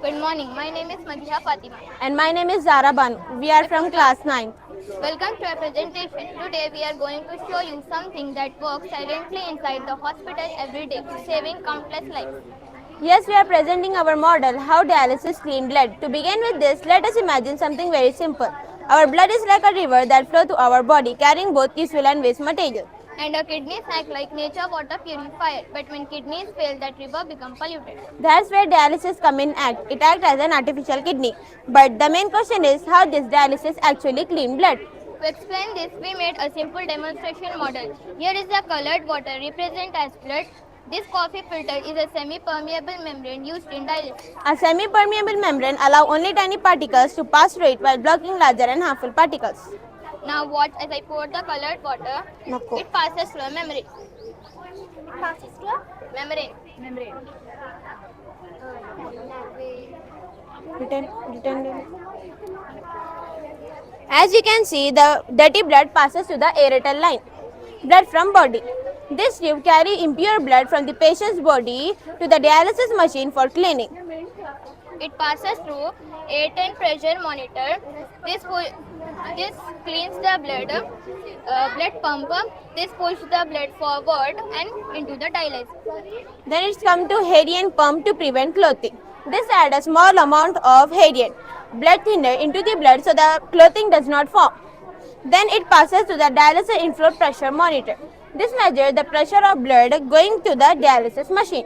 Good morning. My name is Madhiya Fatima. And my name is Zara Banu. We are from class 9. Welcome to our presentation. Today we are going to show you something that works silently inside the hospital every day, saving countless lives. Yes, we are presenting our model, how dialysis clean blood. To begin with this, let us imagine something very simple. Our blood is like a river that flows to our body, carrying both useful and waste material. And our kidneys act like nature water purifier, but when kidneys fail, that river becomes polluted. That's where dialysis come in act. It acts as an artificial kidney. But the main question is how this dialysis actually clean blood. To explain this, we made a simple demonstration model. Here is the colored water represent as blood. This coffee filter is a semi-permeable membrane used in dialysis. A semi-permeable membrane allows only tiny particles to pass through it while blocking larger and harmful particles. Now watch as I pour the colored water. Nako. It passes through a membrane. It passes through a membrane. As you can see, the dirty blood passes to the aerator line. Blood from body. This tube carry impure blood from the patient's body to the dialysis machine for cleaning. It passes through a 10 pressure monitor. This cleans the blood pump. This pushes the blood forward and into the dialysis. Then it's come to Hadian pump to prevent clothing. This adds a small amount of Hadian blood thinner into the blood so the clothing does not form. Then it passes to the dialysis inflow pressure monitor. This measures the pressure of blood going to the dialysis machine.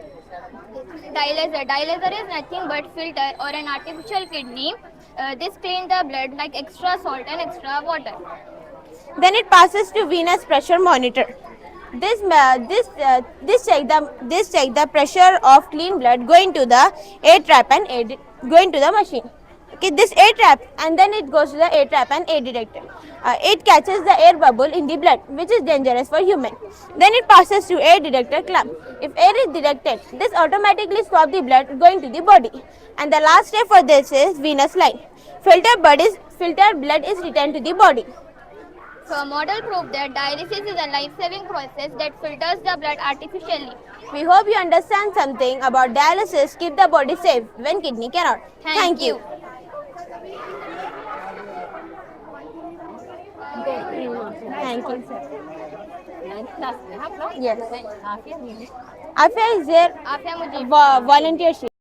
Dialyzer is nothing but filter or an artificial kidney. This cleans the blood like extra salt and extra water. Then it passes to venous pressure monitor. This check the pressure of clean blood going to the air trap and going to the machine. Okay, this air trap and then it goes to the air trap and air detector. It catches the air bubble in the blood, which is dangerous for human. Then it passes to air detector clamp. If air is detected, this automatically stops the blood going to the body. And the last step for this is venous line. Filtered blood is returned to the body. So a model proved that dialysis is a life-saving process that filters the blood artificially. We hope you understand something about dialysis. Keep the body safe when kidney cannot. Thank you. Thank you. Yes. Afia is there Afia Mujib. volunteership.